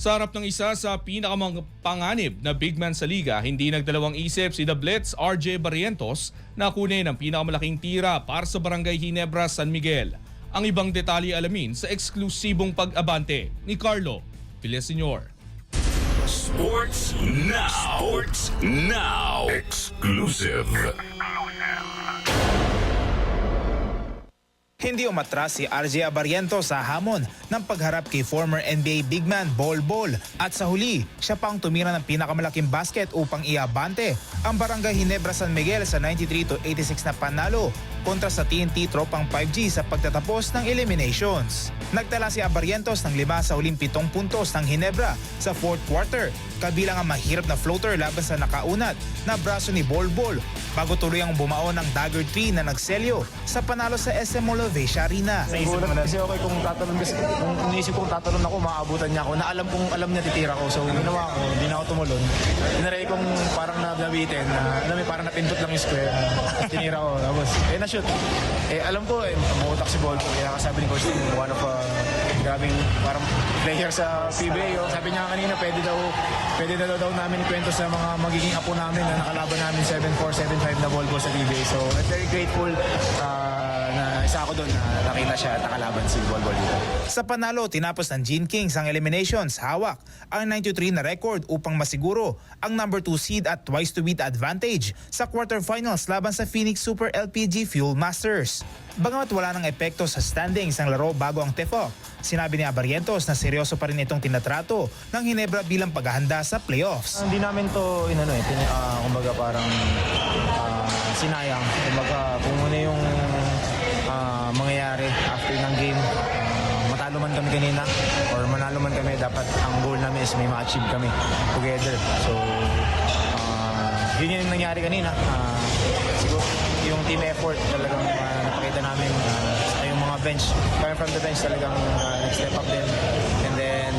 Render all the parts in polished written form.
Sa harap ng isa sa pinakapanganib na big man sa liga, hindi nagdalawang isip si The Blitz RJ Barrientos na kunin ang pinakamalaking tira para sa Barangay Ginebra, San Miguel. Ang ibang detalye alamin sa eksklusibong pag-abante ni Carlo Villaseñor. Sports Now. Sports Now. Exclusive. Hindi umatras si RJ Barrientos sa hamon ng pagharap kay former NBA big man Bol Bol at sa huli, siya pa ang tumira ng pinakamalaking basket upang iabante ang Barangay Ginebra San Miguel sa 93-86 na panalo kontra sa TNT Tropang 5G sa pagtatapos ng eliminations. Nagtala si Barrientos ng 5 sa huling 7 puntos ng Ginebra sa 4th quarter, kabilang ang mahirap na floater laban sa nakaunat na braso ni Bol Bol bago tuluyang bumao ng dagger 3 na nagselyo sa panalo sa SM Molovescia Arena. Siguro kasi okay kung tatalon kasi kung iniisip kong tatalon ako, maabutan niya ako na alam niya titira ko. So ginawa ko, hindi na ako tumulon. Inaray kong parang nabitin na alam mo parang napindot lang yung square. Tinira ko tapos na-shoot. Alam ko umuutak si Bol. Kaya sabi ni coach, one of grabing parang player sa PBA. Sabi niya kanina pwede daw namin kwento sa mga magiging apo namin na nakalaban namin 7-4, 7-5 na Bol sa PBA. So I'm very grateful na isa ako doon na nakita siya at nakalaban si Bol dito. Sa panalo, tinapos ng Gene Kings ang eliminations, hawak ang 93 na record upang masiguro ang number 2 seed at twice to beat advantage sa quarterfinals laban sa Phoenix Super LPG Fuel Masters. Bagamat wala ng epekto sa standings ang laro bago ang tip-off, sinabi ni Barrientos na seryoso pa rin itong tinatrato ng Ginebra bilang paghahanda sa playoffs. Hindi namin to kumbaga parang sinayang. Kumbaga kung ano yung mangyayari after ng game, matalo man kami kanina or manalo man kami, dapat ang goal namin is may ma-achieve kami together. So yun yung nangyari kanina. Siguro yung team effort talagang napakita namin, yung mga bench, coming from the bench talagang nag-step up din. And then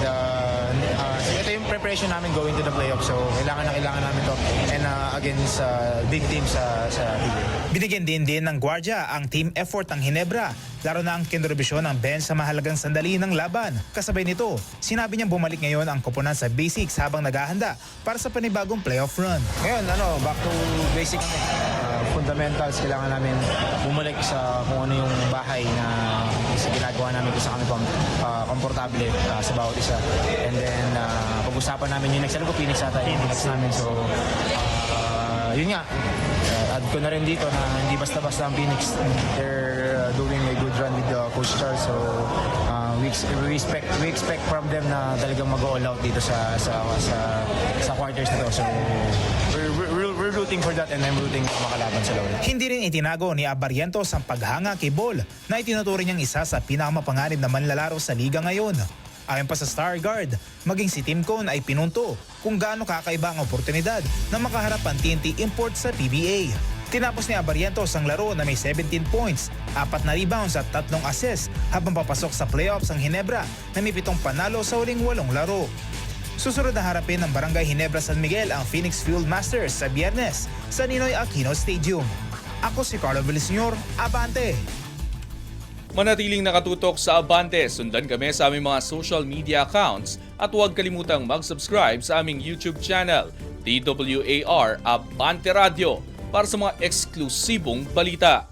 ito yung preparation namin going to the playoffs. So kailangan namin to and against big teams sa PBA. Binigyan din ng gwardya ang team effort ng Ginebra, laro na ang kintribusyon ng bench sa mahalagang sandali ng laban. Kasabay nito, sinabi niyang bumalik ngayon ang koponan sa basics habang naghahanda para sa panibagong playoff run. Ngayon, back to basic kami. Fundamentals, kailangan namin bumalik sa kung ano yung bahay na ginagawa namin kung sa kami komportable sa bawat isa. And then, pag-usapan namin yung next. Alam ko, Phoenix ata yung next namin. So, yun nga. Add ko na rin dito na hindi basta-basta ang Phoenix. They're doing a good run with Coach Charles. So, we expect from them na talagang mag-all out dito sa quarters na to. So, we're rooting for that and I'm rooting makalaban sa loob. Hindi rin itinago ni Barrientos ang paghanga kay Bol na itinuturing niyang isa sa pinakamapanganib na manlalaro sa liga ngayon. Ayon pa sa Star Guard, maging si Tim Cone ay pinunto kung gaano kakaiba ang oportunidad na makaharap ang TNT import sa PBA. Tinapos ni Barrientos ang laro na may 17 points, 4 na rebounds at 3 assists habang papasok sa playoffs ang Ginebra na may 7 panalo sa huling 8 laro. Susunod na harapin ng Barangay Ginebra San Miguel ang Phoenix Fuel Masters sa Biyernes sa Ninoy Aquino Stadium. Ako si Carlo Villaseñor, Abante! Manatiling nakatutok sa Abante, sundan kami sa aming mga social media accounts at huwag kalimutang mag-subscribe sa aming YouTube channel, DWAR Abante Radio, para sa mga eksklusibong balita.